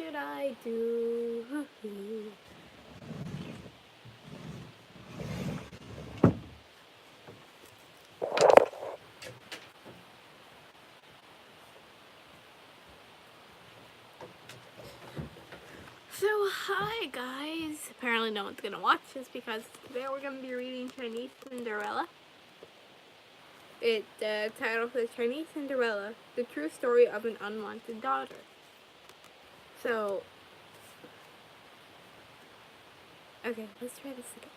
should I do? So, hi guys. Apparently no one's gonna watch this because today we're gonna be reading Chinese Cinderella. The title says Chinese Cinderella, the true story of an unwanted daughter. So, okay, let's try this again.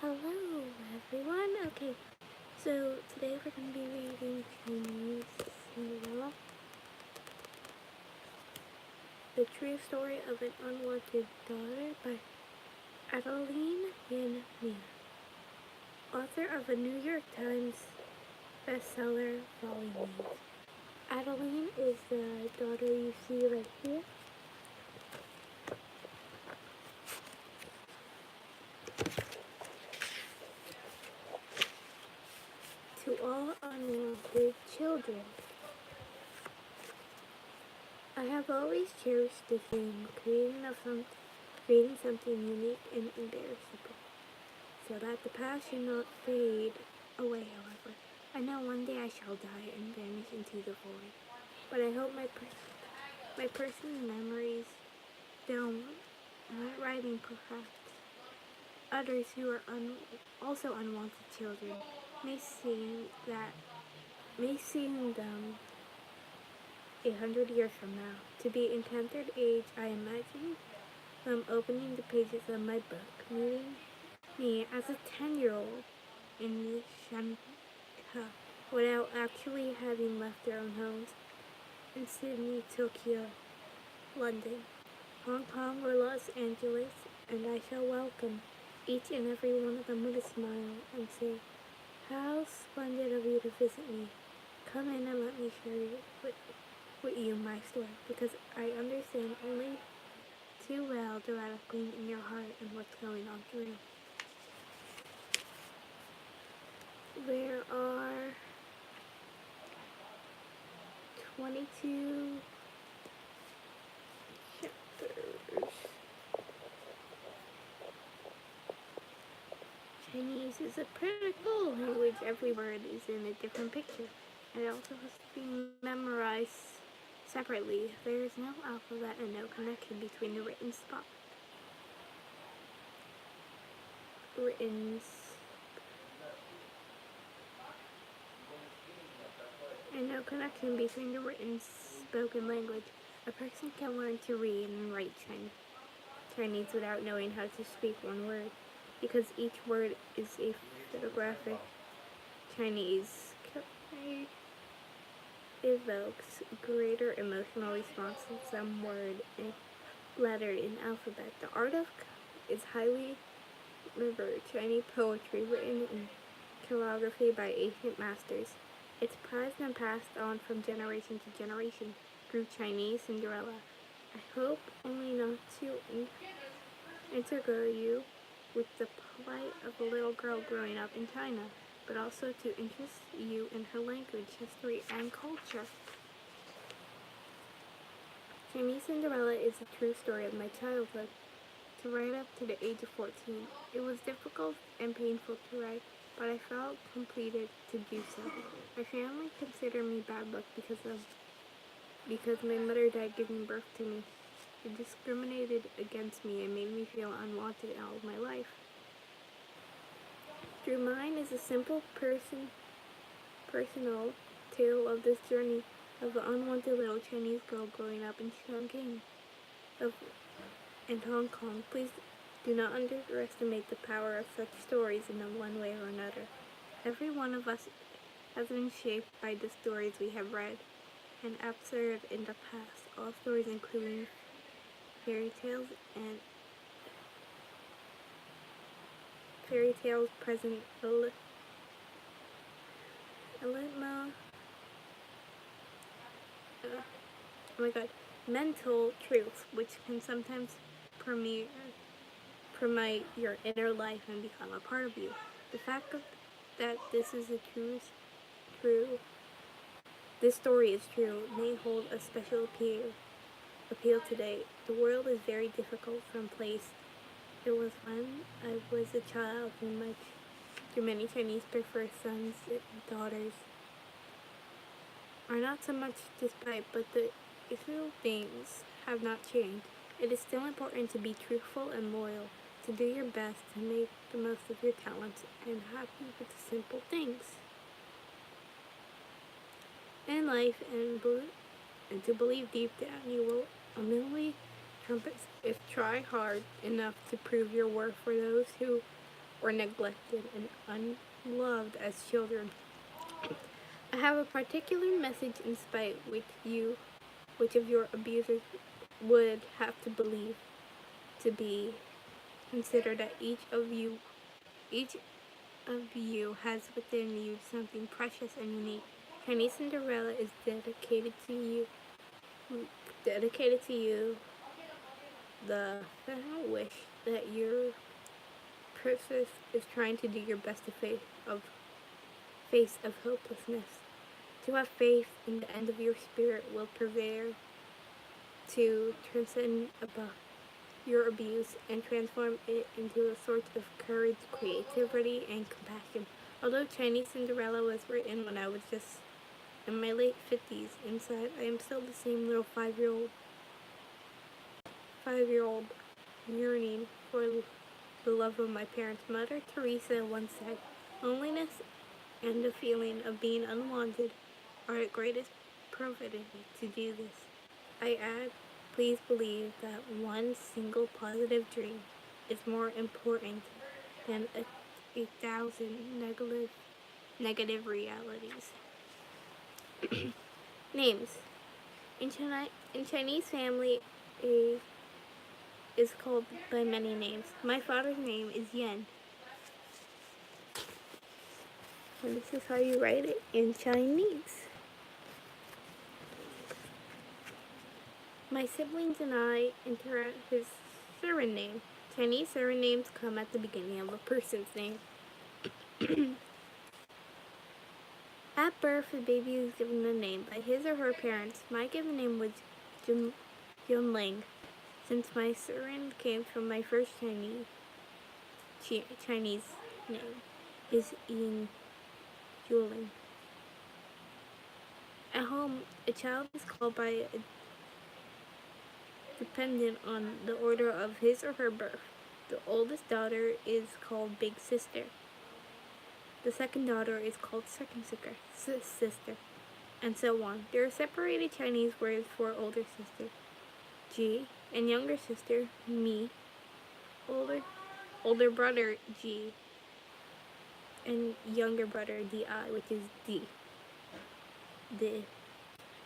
Hello everyone. Okay, so today we're gonna be reading Chinese Cinderella, the true story of an unwanted daughter by Adeline Yan Mia, author of a New York Times bestseller, Volume 8. Adeline is the daughter you see right here. To all unwanted children, I have always cherished the dream creating something unique and embarrassable, so that the past should not fade away. However, I know one day I shall die and vanish into the void, but I hope my personal memories, film, my writing, perhaps others who are also unwanted children may see them 100 years from now. To be encountered age, I imagine them opening the pages of my book, meeting me as a 10-year-old in Shanghai, without actually having left their own homes, in Sydney, Tokyo, London, Hong Kong, or Los Angeles, and I shall welcome each and every one of them with a smile and say, "How splendid of you to visit me. Come in and let me share with you my story, because I understand only too well the rattling in your heart and what's going on for you." There are 22 chapters. Chinese is a pretty cool language. Every word is in a different picture, and it also has to be memorized separately. There is no alphabet and no connection between the written spoken language. A person can learn to read and write Chinese without knowing how to speak one word, because each word is a photographic. Chinese evokes greater emotional response than some word lettered in alphabet. The art of is highly revered Chinese poetry written in calligraphy by ancient masters. It's prized and passed on from generation to generation through Chinese Cinderella. I hope only not to integrate you with the plight of a little girl growing up in China, but also to interest you in her language, history, and culture. Chinese Cinderella is a true story of my childhood. To write up to the age of 14, it was difficult and painful to write, but I felt completed to do so. My family considered me bad luck because my mother died giving birth to me. It discriminated against me and made me feel unwanted all of my life. Through mine is a simple personal tale of this journey of an unwanted little Chinese girl growing up in Chongqing in Hong Kong. Please do not underestimate the power of such stories in one way or another. Every one of us has been shaped by the stories we have read and observed in the past. All stories, including fairy tales, present mental truths, which can sometimes permeate your inner life and become a part of you. The fact that this story is true may hold a special appeal appeal today. The world is very difficult from place. It was when I was a child and many Chinese prefer sons and daughters are not so much despite, but the essential things have not changed. It is still important to be truthful and loyal, to do your best to make the most of your talents and happy with the simple things in life, and to believe deep down you will ultimately trumpet if try hard enough to prove your worth for those who were neglected and unloved as children. I have a particular message in spite which of your abusers would have to believe to be consider that each of you has within you something precious and unique. Chinese Cinderella is dedicated to you. The wish that your princess is trying to do your best to face of hopelessness. To have faith in the end of your spirit will prevail to transcend above your abuse and transform it into a sort of courage, creativity, and compassion. Although Chinese Cinderella was written when I was just in my late 50s, inside I am still the same little five-year-old yearning for the love of my parents. Mother Teresa once said, "Loneliness and the feeling of being unwanted are the greatest propensity to do this." I add, please believe that one single positive dream is more important than a thousand negative realities. Names. In Chinese family, a is called by many names. My father's name is Yan, and this is how you write it in Chinese. My siblings and I interact his surname. Chinese surnames come at the beginning of a person's name. At birth, the baby is given a name by his or her parents. My given name was Junling, since my surname came from my first Chinese name is Yin Juling. At home, a child is called by a dependent on the order of his or her birth. The oldest daughter is called Big Sister. The second daughter is called Second Sister, and so on. There are separated Chinese words for older sister, Ji, and younger sister, Mi. Older brother, Ji, and younger brother, Di, which is D.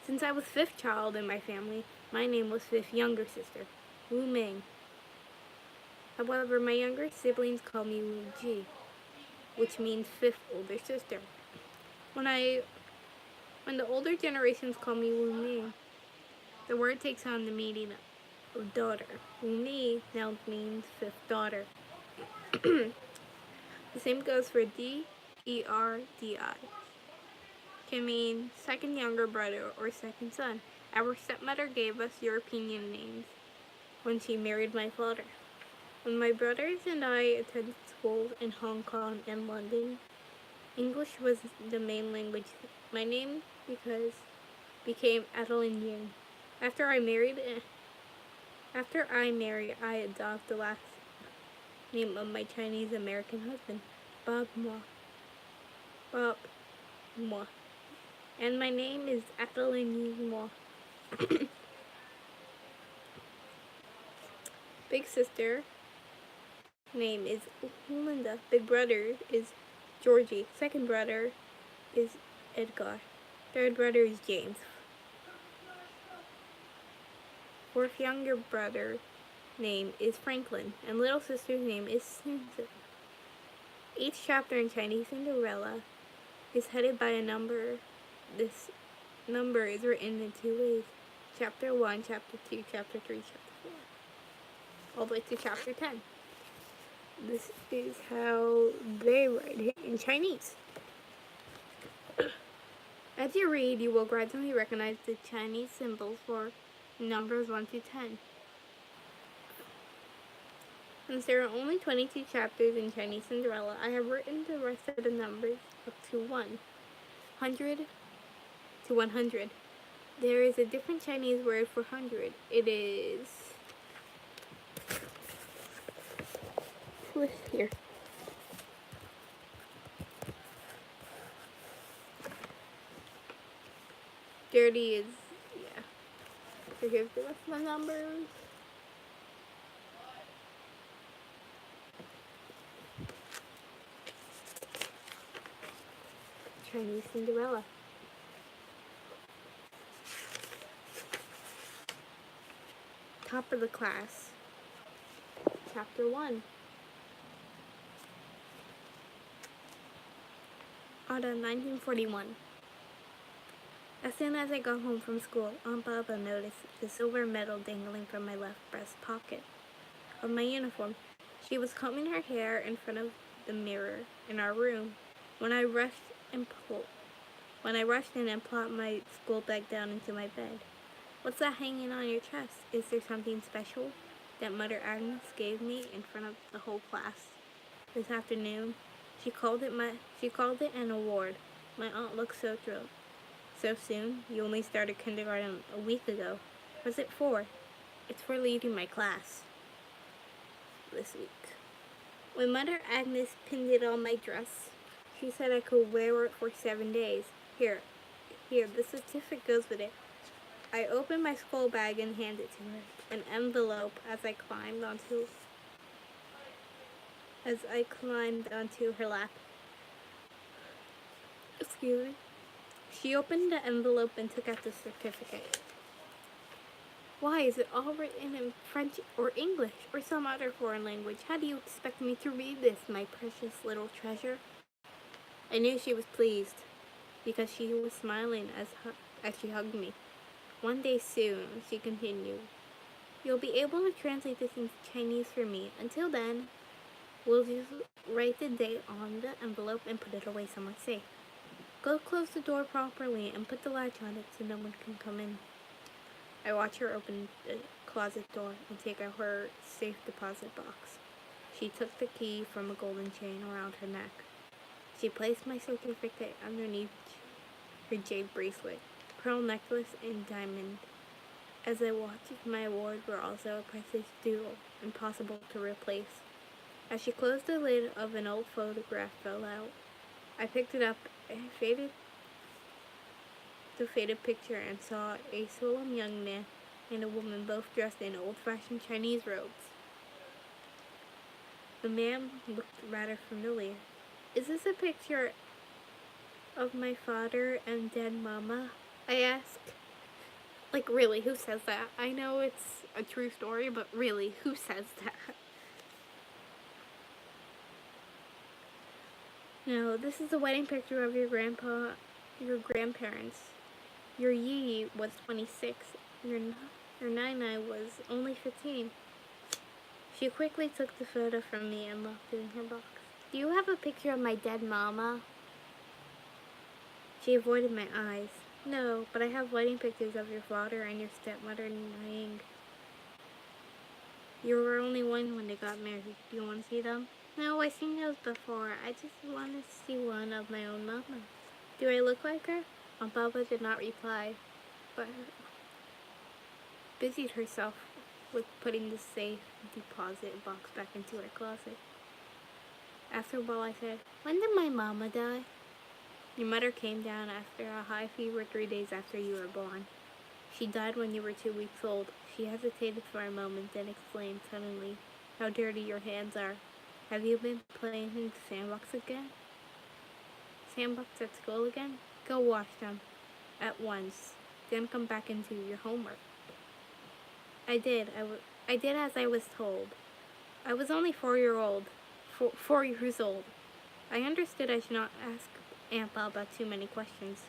Since I was fifth child in my family, my name was fifth younger sister, Wu Ming. However, my younger siblings call me Wu Ji, which means fifth older sister. When the older generations call me Wu Ming, the word takes on the meaning of daughter. Wu Mi now means fifth daughter. The same goes for D-E-R-D-I. Can mean second younger brother or second son. Our stepmother gave us European names when she married my father. When my brothers and I attended schools in Hong Kong and London, English was the main language. My name became Adeline Yin. After I married, I adopted the last name of my Chinese American husband, Bob Mo. And my name is Adeline Yin Mo. Big sister name is Linda. Big brother is Georgie. Second brother is Edgar. Third brother is James. Fourth younger brother name is Franklin, and little sister's name is Susan. Each chapter in Chinese Cinderella is headed by a number. This number is written in two ways: Chapter 1, Chapter 2, Chapter 3, Chapter 4, all the way to Chapter 10. This is how they write it in Chinese. As you read, you will gradually recognize the Chinese symbols for numbers 1 to 10. Since there are only 22 chapters in Chinese Cinderella, I have written the rest of the numbers up to 100 to 100. There is a different Chinese word for 100. It is... What's here? Dirty is... yeah. So here's the rest of my numbers. Chinese Cinderella. Top of the class. Chapter 1. Autumn 1941. As soon as I got home from school, Aunt Baba noticed the silver medal dangling from my left breast pocket of my uniform. She was combing her hair in front of the mirror in our room when I rushed in and plopped my school bag down into my bed. "What's that hanging on your chest? Is there something special that Mother Agnes gave me in front of the whole class this afternoon?" She called it an award. My aunt looked so thrilled. "So soon? You only started kindergarten a week ago. What's it for?" "It's for leading my class this week." When Mother Agnes pinned it on my dress, she said I could wear it for 7 days. Here, the certificate goes with it. I opened my school bag and handed it to her, an envelope as I climbed onto her lap. Excuse me. She opened the envelope and took out the certificate. "Why, is it all written in French or English or some other foreign language? How do you expect me to read this, my precious little treasure?" I knew she was pleased because she was smiling as she hugged me. "One day soon," she continued, "you'll be able to translate this into Chinese for me. Until then, we'll just write the date on the envelope and put it away somewhere safe. Go close the door properly and put the latch on it so no one can come in." I watched her open the closet door and take out her safe deposit box. She took the key from a golden chain around her neck. She placed my certificate underneath her jade bracelet, pearl necklace, and diamond. As I watched, my awards were also a precious jewel, impossible to replace. As she closed the lid of an old photograph fell out, I picked it up and the faded picture and saw a solemn young man and a woman both dressed in old-fashioned Chinese robes. The man looked rather familiar. "Is this a picture of my father and dead mama?" I asked. Like, really, who says that? I know it's a true story, but really, who says that? "No, this is a wedding picture of your grandparents. Your Haiii was 26. Your Nai was only 15. She quickly took the photo from me and locked it in her box. "Do you have a picture of my dead mama?" She avoided my eyes. "No, but I have wedding pictures of your father and your stepmother Nying. You were only one when they got married. Do you want to see them?" "No, I've seen those before. I just want to see one of my own mama." "Do I look like her?" Aunt Baba did not reply, but busied herself with putting the safe deposit box back into her closet. After a while I said, "When did my mama die?" "Your mother came down after a high fever 3 days after you were born. She died when you were 2 weeks old." She hesitated for a moment, then exclaimed suddenly, "How dirty your hands are. Have you been playing in the sandbox again? Sandbox at school again? Go wash them at once, then come back and do your homework." I did as I was told. I was only 4 years old. I understood I should not ask Aunt Baba too many questions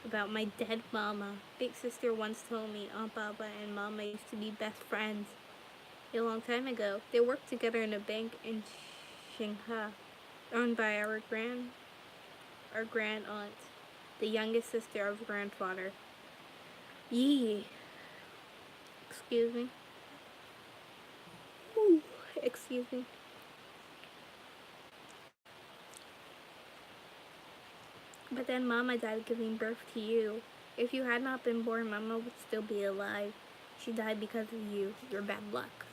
about my dead mama. Big sister once told me Aunt Baba and Mama used to be best friends a long time ago. They worked together in a bank in Shanghai, owned by our grand aunt, the youngest sister of grandfather. Haiii. Excuse me. Ooh, excuse me. But then Mama died giving birth to you. If you had not been born, Mama would still be alive. She died because of you. Your bad luck.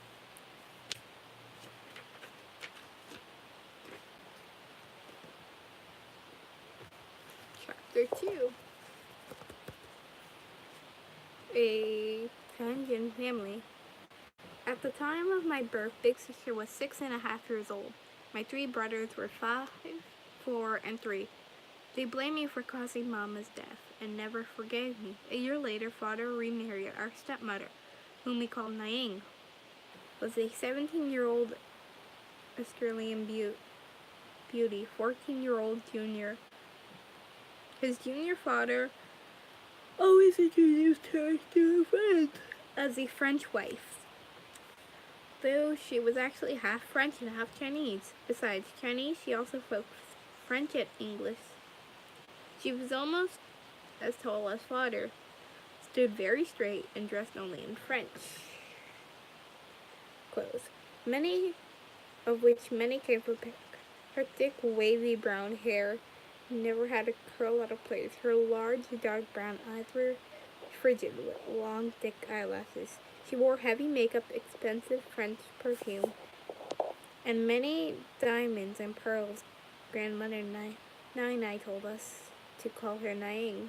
Chapter 2. A Dungeon Family. At the time of my birth, Big Sister was 6.5 years old. My 3 brothers were 5, 4, and 3. They blamed me for causing Mama's death and never forgave me. A year later, Father remarried our stepmother, whom we called Haiii, was a 17-year-old Australian beauty, 14-year-old junior. His junior father always introduced her to friends as a French wife, though she was actually half French and half Chinese. Besides Chinese, she also spoke French and English. She was almost as tall as Father, stood very straight, and dressed only in French clothes, many of which came from Paris. Her thick, wavy brown hair never had a curl out of place. Her large, dark brown eyes were frigid with long, thick eyelashes. She wore heavy makeup, expensive French perfume, and many diamonds and pearls. Grandmother Nai told us to call her Haiii.